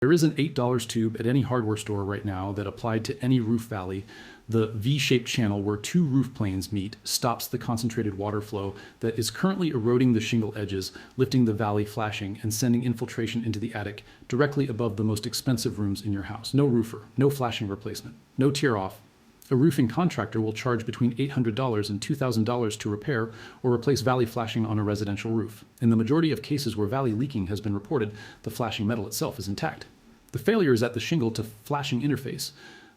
There is an $8 tube at any hardware store right now that, applied to any roof valley, the V-shaped channel where two roof planes meet stops the concentrated water flow that is currently eroding the shingle edges, lifting the valley flashing, and sending infiltration into the attic directly above the most expensive rooms in your house. No roofer, no flashing replacement, no tear-off. A roofing contractor will charge between $800 and $2,000 to repair or replace valley flashing on a residential roof. In the majority of cases where valley leaking has been reported, the flashing metal itself is intact. The failure is at the shingle to flashing interface,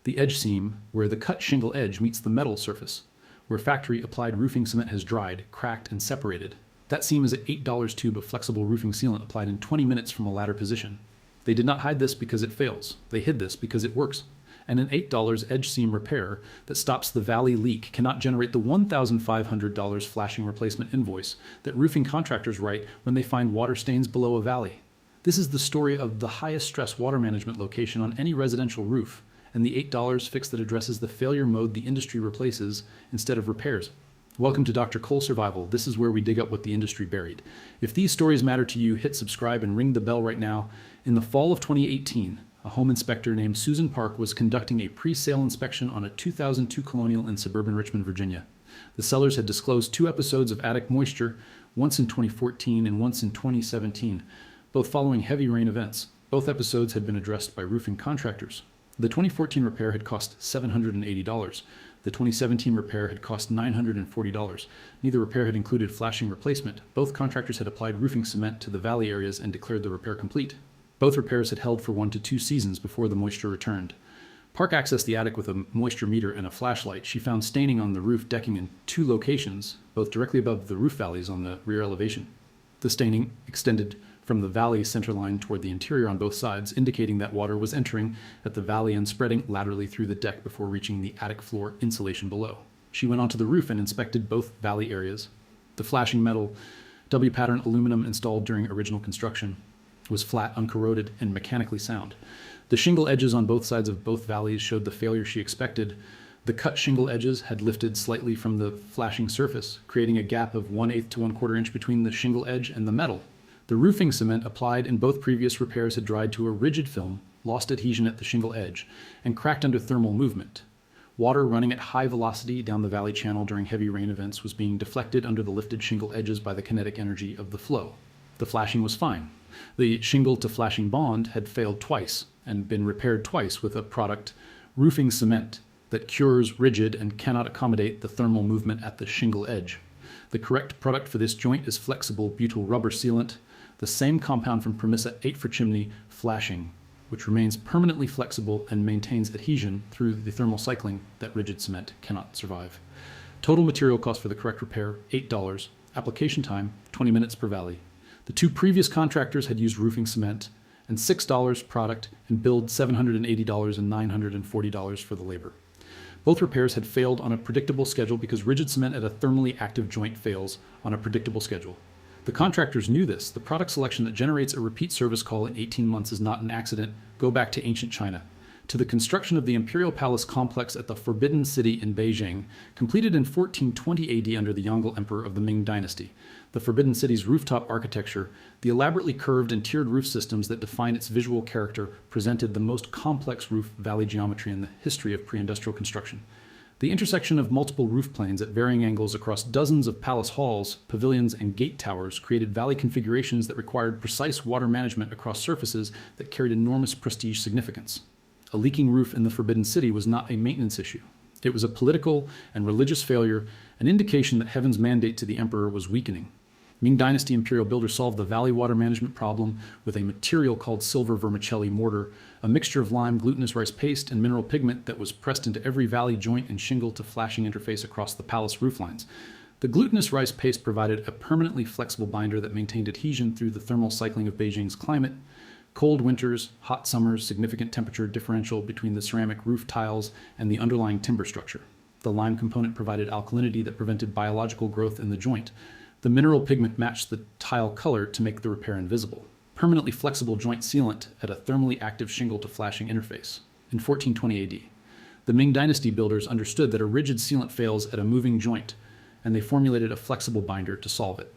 the edge seam where the cut shingle edge meets the metal surface, where factory applied roofing cement has dried, cracked, and separated. That seam is an $8 tube of flexible roofing sealant applied in 20 minutes from a ladder position. They did not hide this because it fails. They hid this because it works. And an $8 edge seam repair that stops the valley leak cannot generate the $1,500 flashing replacement invoice that roofing contractors write when they find water stains below a valley. This is the story of the highest stress water management location on any residential roof, and the $8 fix that addresses the failure mode the industry replaces instead of repairs. Welcome to Dr. Cole Survival. This is where we dig up what the industry buried. If these stories matter to you, hit subscribe and ring the bell right now. In the fall of 2018, a home inspector named Susan Park was conducting a pre-sale inspection on a 2002 Colonial in suburban Richmond, Virginia. The sellers had disclosed 2 episodes of attic moisture, once in 2014 and once in 2017, both following heavy rain events. Both episodes had been addressed by roofing contractors. The 2014 repair had cost $780. The 2017 repair had cost $940. Neither repair had included flashing replacement. Both contractors had applied roofing cement to the valley areas and declared the repair complete. Both repairs had held for 1 to 2 seasons before the moisture returned. Park accessed the attic with a moisture meter and a flashlight. She found staining on the roof decking in 2 locations, both directly above the roof valleys on the rear elevation. The staining extended from the valley center line toward the interior on both sides, indicating that water was entering at the valley and spreading laterally through the deck before reaching the attic floor insulation below. She went onto the roof and inspected both valley areas. The flashing metal W-pattern aluminum installed during original construction was flat, uncorroded, and mechanically sound. The shingle edges on both sides of both valleys showed the failure she expected. The cut shingle edges had lifted slightly from the flashing surface, creating a gap of 1/8 to 1/4 inch between the shingle edge and the metal. The roofing cement applied in both previous repairs had dried to a rigid film, lost adhesion at the shingle edge, and cracked under thermal movement. Water running at high velocity down the valley channel during heavy rain events was being deflected under the lifted shingle edges by the kinetic energy of the flow. The flashing was fine. The shingle to flashing bond had failed twice and been repaired twice with a product, roofing cement, that cures rigid and cannot accommodate the thermal movement at the shingle edge. The correct product for this joint is flexible butyl rubber sealant, the same compound from Permissa 8 for chimney flashing, which remains permanently flexible and maintains adhesion through the thermal cycling that rigid cement cannot survive. Total material cost for the correct repair, $8. Application time, 20 minutes per valley. The 2 previous contractors had used roofing cement and $6 product and billed $780 and $940 for the labor. Both repairs had failed on a predictable schedule because rigid cement at a thermally active joint fails on a predictable schedule. The contractors knew this. The product selection that generates a repeat service call in 18 months is not an accident. Go back to ancient China. To the construction of the Imperial Palace complex at the Forbidden City in Beijing, completed in 1420 AD under the Yongle Emperor of the Ming Dynasty. The Forbidden City's rooftop architecture, the elaborately curved and tiered roof systems that define its visual character, presented the most complex roof valley geometry in the history of pre-industrial construction. The intersection of multiple roof planes at varying angles across dozens of palace halls, pavilions, and gate towers created valley configurations that required precise water management across surfaces that carried enormous prestige significance. A leaking roof in the Forbidden City was not a maintenance issue. It was a political and religious failure, an indication that heaven's mandate to the emperor was weakening. Ming Dynasty imperial builders solved the valley water management problem with a material called silver vermicelli mortar, a mixture of lime, glutinous rice paste, and mineral pigment that was pressed into every valley joint and shingle to flashing interface across the palace roof lines. The glutinous rice paste provided a permanently flexible binder that maintained adhesion through the thermal cycling of Beijing's climate. Cold winters, hot summers, significant temperature differential between the ceramic roof tiles and the underlying timber structure. The lime component provided alkalinity that prevented biological growth in the joint. The mineral pigment matched the tile color to make the repair invisible. Permanently flexible joint sealant at a thermally active shingle to flashing interface. In 1420 AD, the Ming Dynasty builders understood that a rigid sealant fails at a moving joint, and they formulated a flexible binder to solve it.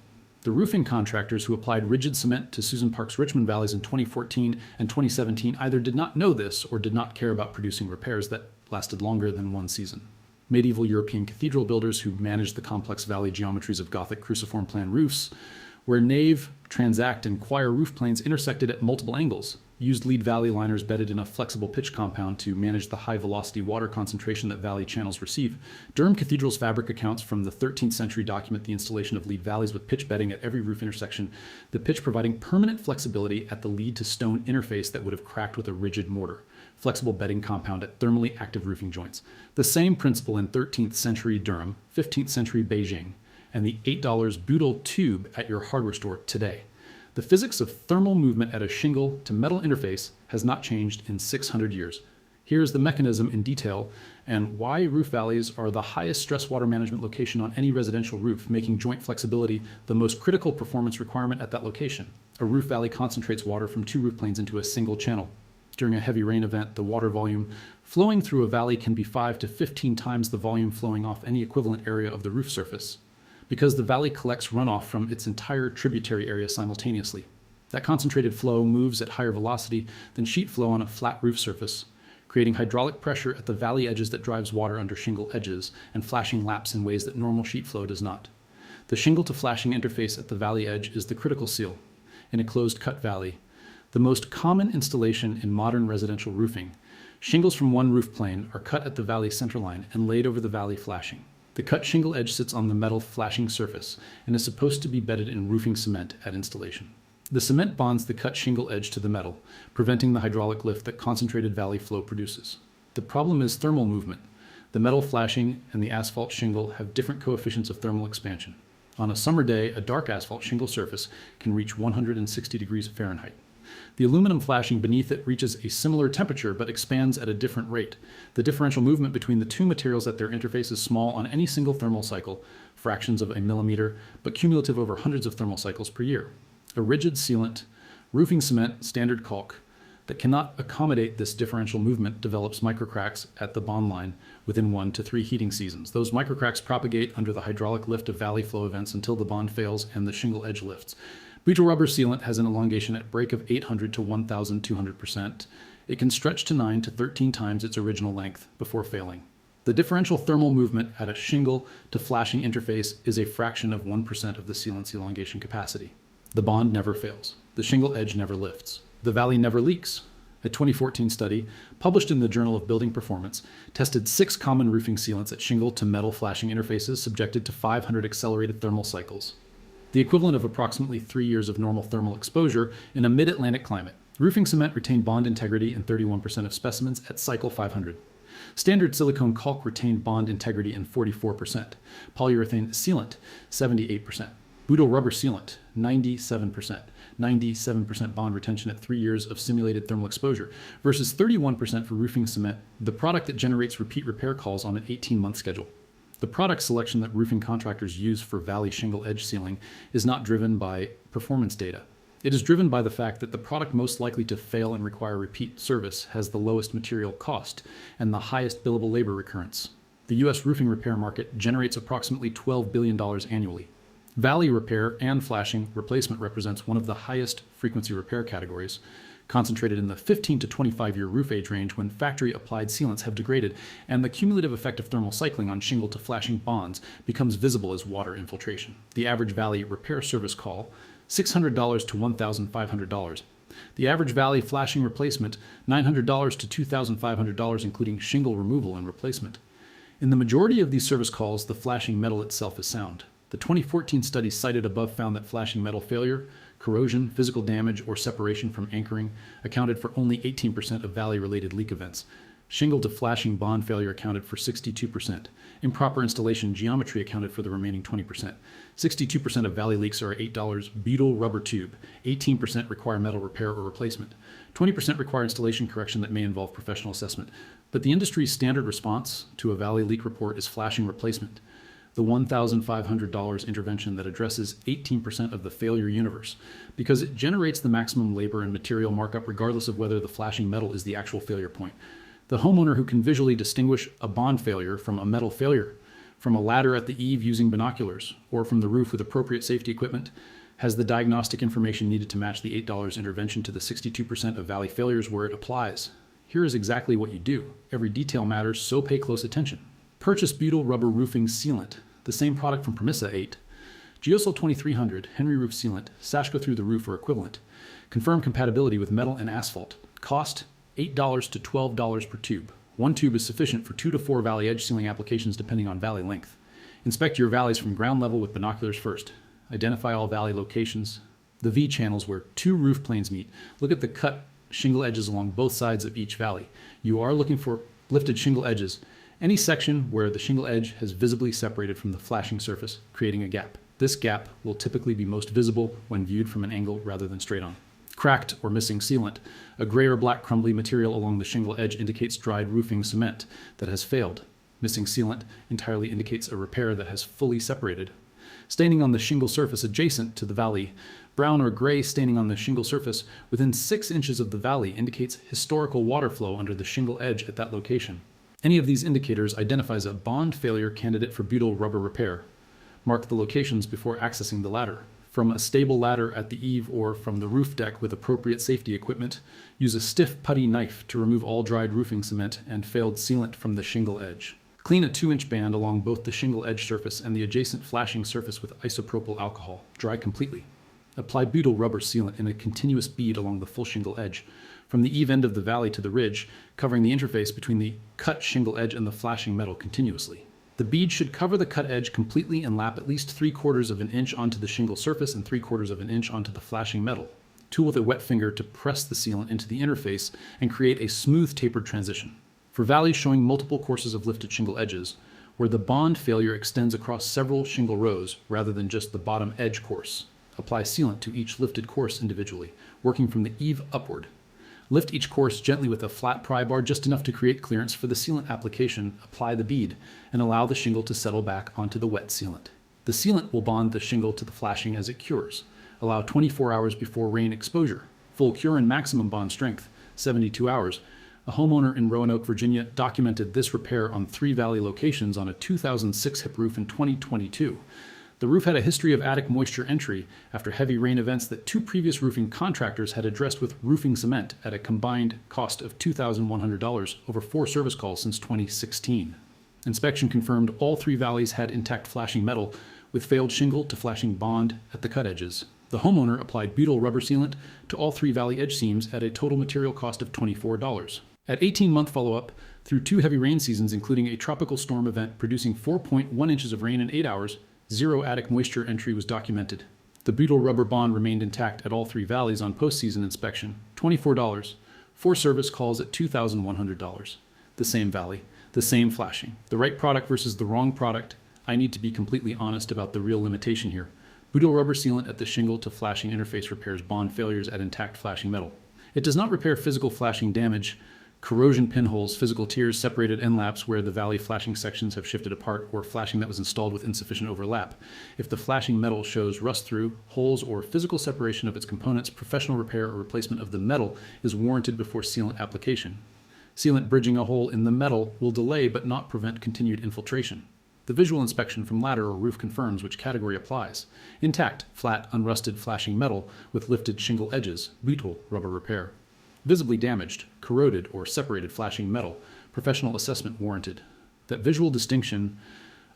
The roofing contractors who applied rigid cement to Susan Park's Richmond valleys in 2014 and 2017 either did not know this or did not care about producing repairs that lasted longer than one season. Medieval European cathedral builders who managed the complex valley geometries of Gothic cruciform plan roofs, where nave, transact, and choir roof planes intersected at multiple angles, used lead valley liners bedded in a flexible pitch compound to manage the high velocity water concentration that valley channels receive. Durham Cathedral's fabric accounts from the 13th century document the installation of lead valleys with pitch bedding at every roof intersection, the pitch providing permanent flexibility at the lead to stone interface that would have cracked with a rigid mortar. Flexible bedding compound at thermally active roofing joints. The same principle in 13th century Durham, 15th century Beijing, and the $8 butyl tube at your hardware store today. The physics of thermal movement at a shingle to metal interface has not changed in 600 years. Here's the mechanism in detail and why roof valleys are the highest stress water management location on any residential roof, making joint flexibility the most critical performance requirement at that location. A roof valley concentrates water from two roof planes into a single channel. During a heavy rain event, the water volume flowing through a valley can be 5 to 15 times the volume flowing off any equivalent area of the roof surface, because the valley collects runoff from its entire tributary area simultaneously. That concentrated flow moves at higher velocity than sheet flow on a flat roof surface, creating hydraulic pressure at the valley edges that drives water under shingle edges and flashing laps in ways that normal sheet flow does not. The shingle to flashing interface at the valley edge is the critical seal in a closed cut valley, the most common installation in modern residential roofing. Shingles from one roof plane are cut at the valley centerline and laid over the valley flashing. The cut shingle edge sits on the metal flashing surface and is supposed to be bedded in roofing cement at installation. The cement bonds the cut shingle edge to the metal, preventing the hydraulic lift that concentrated valley flow produces. The problem is thermal movement. The metal flashing and the asphalt shingle have different coefficients of thermal expansion. On a summer day, a dark asphalt shingle surface can reach 160 degrees Fahrenheit. The aluminum flashing beneath it reaches a similar temperature but expands at a different rate. The differential movement between the two materials at their interface is small on any single thermal cycle, fractions of a millimeter, but cumulative over hundreds of thermal cycles per year. A rigid sealant, roofing cement, standard caulk, that cannot accommodate this differential movement develops microcracks at the bond line within 1 to 3 heating seasons. Those microcracks propagate under the hydraulic lift of valley flow events until the bond fails and the shingle edge lifts. Butyl rubber sealant has an elongation at break of 800 to 1,200%. It can stretch to 9 to 13 times its original length before failing. The differential thermal movement at a shingle to flashing interface is a fraction of 1% of the sealant's elongation capacity. The bond never fails. The shingle edge never lifts. The valley never leaks. A 2014 study, published in the Journal of Building Performance, tested 6 common roofing sealants at shingle to metal flashing interfaces subjected to 500 accelerated thermal cycles, the equivalent of approximately 3 years of normal thermal exposure in a mid-Atlantic climate. Roofing cement retained bond integrity in 31% of specimens at cycle 500. Standard silicone caulk retained bond integrity in 44%. Polyurethane sealant, 78%. Butyl rubber sealant, 97%. 97% bond retention at 3 years of simulated thermal exposure versus 31% for roofing cement, the product that generates repeat repair calls on an 18-month schedule. The product selection that roofing contractors use for valley shingle edge sealing is not driven by performance data. It is driven by the fact that the product most likely to fail and require repeat service has the lowest material cost and the highest billable labor recurrence. The U.S. roofing repair market generates approximately $12 billion annually. Valley repair and flashing replacement represents one of the highest frequency repair categories, concentrated in the 15 to 25-year roof age range when factory-applied sealants have degraded and the cumulative effect of thermal cycling on shingle to flashing bonds becomes visible as water infiltration. The average valley repair service call, $600 to $1,500. The average valley flashing replacement, $900 to $2,500, including shingle removal and replacement. In the majority of these service calls, the flashing metal itself is sound. The 2014 study cited above found that flashing metal failure, corrosion, physical damage, or separation from anchoring accounted for only 18% of valley-related leak events. Shingle to flashing bond failure accounted for 62%. Improper installation geometry accounted for the remaining 20%. 62% of valley leaks are $8 butyl rubber tube. 18% require metal repair or replacement. 20% require installation correction that may involve professional assessment. But the industry's standard response to a valley leak report is flashing replacement, the $1,500 intervention that addresses 18% of the failure universe, because it generates the maximum labor and material markup regardless of whether the flashing metal is the actual failure point. The homeowner who can visually distinguish a bond failure from a metal failure, from a ladder at the eave using binoculars, or from the roof with appropriate safety equipment, has the diagnostic information needed to match the $8 intervention to the 62% of valley failures where it applies. Here is exactly what you do. Every detail matters, so pay close attention. Purchase butyl rubber roofing sealant, the same product from Permissa 8. Geosol 2300, Henry Roof Sealant, Sashko through the roof or equivalent. Confirm compatibility with metal and asphalt. Cost $8 to $12 per tube. One tube is sufficient for 2 to 4 valley edge sealing applications depending on valley length. Inspect your valleys from ground level with binoculars first. Identify all valley locations. The V channels where 2 roof planes meet. Look at the cut shingle edges along both sides of each valley. You are looking for lifted shingle edges. Any section where the shingle edge has visibly separated from the flashing surface, creating a gap. This gap will typically be most visible when viewed from an angle rather than straight on. Cracked or missing sealant. A gray or black crumbly material along the shingle edge indicates dried roofing cement that has failed. Missing sealant entirely indicates a repair that has fully separated. Staining on the shingle surface adjacent to the valley. Brown or gray staining on the shingle surface within 6 inches of the valley indicates historical water flow under the shingle edge at that location. Any of these indicators identifies a bond failure candidate for butyl rubber repair. Mark the locations before accessing the ladder. From a stable ladder at the eave or from the roof deck with appropriate safety equipment, use a stiff putty knife to remove all dried roofing cement and failed sealant from the shingle edge. Clean a 2-inch band along both the shingle edge surface and the adjacent flashing surface with isopropyl alcohol. Dry completely. Apply butyl rubber sealant in a continuous bead along the full shingle edge, from the eave end of the valley to the ridge, covering the interface between the cut shingle edge and the flashing metal continuously. The bead should cover the cut edge completely and lap at least 3/4 of an inch onto the shingle surface and 3/4 of an inch onto the flashing metal. Tool with a wet finger to press the sealant into the interface and create a smooth tapered transition. For valleys showing multiple courses of lifted shingle edges, where the bond failure extends across several shingle rows rather than just the bottom edge course, apply sealant to each lifted course individually, working from the eave upward. Lift each course gently with a flat pry bar just enough to create clearance for the sealant application, apply the bead, and allow the shingle to settle back onto the wet sealant. The sealant will bond the shingle to the flashing as it cures. Allow 24 hours before rain exposure. Full cure and maximum bond strength, 72 hours. A homeowner in Roanoke, Virginia documented this repair on 3 valley locations on a 2006 hip roof in 2022. The roof had a history of attic moisture entry after heavy rain events that 2 previous roofing contractors had addressed with roofing cement at a combined cost of $2,100 over 4 service calls since 2016. Inspection confirmed all 3 valleys had intact flashing metal with failed shingle to flashing bond at the cut edges. The homeowner applied butyl rubber sealant to all 3 valley edge seams at a total material cost of $24. At 18-month follow-up, through 2 heavy rain seasons including a tropical storm event producing 4.1 inches of rain in 8 hours, 0 attic moisture entry was documented. The butyl rubber bond remained intact at all 3 valleys on post-season inspection, $24. 4 service calls at $2,100. The same valley, the same flashing. The right product versus the wrong product. I need to be completely honest about the real limitation here. Butyl rubber sealant at the shingle to flashing interface repairs bond failures at intact flashing metal. It does not repair physical flashing damage, corrosion pinholes, physical tears, separated end laps where the valley flashing sections have shifted apart, or flashing that was installed with insufficient overlap. If the flashing metal shows rust through, holes, or physical separation of its components, professional repair or replacement of the metal is warranted before sealant application. Sealant bridging a hole in the metal will delay but not prevent continued infiltration. The visual inspection from ladder or roof confirms which category applies. Intact, flat, unrusted flashing metal with lifted shingle edges, butyl rubber repair. Visibly damaged, corroded, or separated flashing metal, professional assessment warranted. That visual distinction,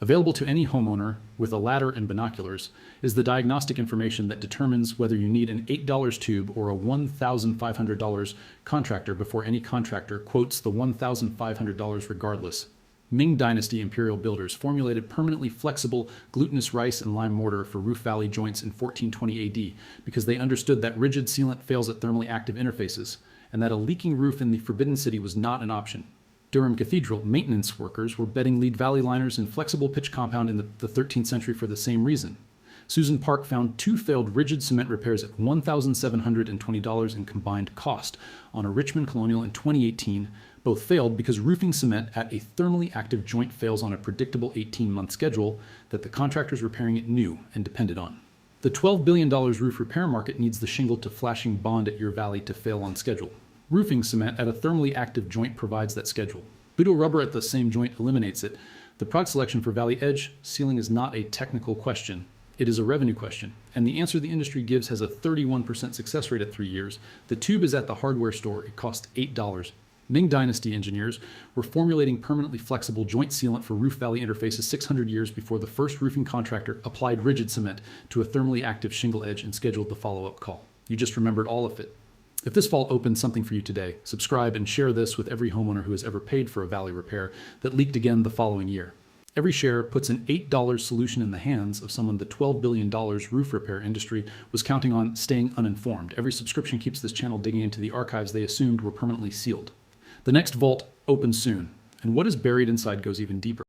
available to any homeowner with a ladder and binoculars, is the diagnostic information that determines whether you need an $8 tube or a $1,500 contractor before any contractor quotes the $1,500 regardless. Ming Dynasty Imperial builders formulated permanently flexible glutinous rice and lime mortar for roof valley joints in 1420 AD because they understood that rigid sealant fails at thermally active interfaces, and that a leaking roof in the Forbidden City was not an option. Durham Cathedral maintenance workers were bedding lead valley liners in flexible pitch compound in the 13th century for the same reason. Susan Park found 2 failed rigid cement repairs at $1,720 in combined cost on a Richmond Colonial in 2018. Both failed because roofing cement at a thermally active joint fails on a predictable 18-month schedule that the contractors repairing it knew and depended on. The $12 billion roof repair market needs the shingle to flashing bond at your valley to fail on schedule. Roofing cement at a thermally active joint provides that schedule. Butyl rubber at the same joint eliminates it. The product selection for valley edge sealing is not a technical question. It is a revenue question, and the answer the industry gives has a 31% success rate at 3 years. The tube is at the hardware store. It cost $8. Ming Dynasty engineers were formulating permanently flexible joint sealant for roof valley interfaces 600 years before the first roofing contractor applied rigid cement to a thermally active shingle edge and scheduled the follow-up call. You just remembered all of it. If this vault opened something for you today, subscribe and share this with every homeowner who has ever paid for a valley repair that leaked again the following year. Every share puts an $8 solution in the hands of someone the $12 billion roof repair industry was counting on staying uninformed. Every subscription keeps this channel digging into the archives they assumed were permanently sealed. The next vault opens soon, and what is buried inside goes even deeper.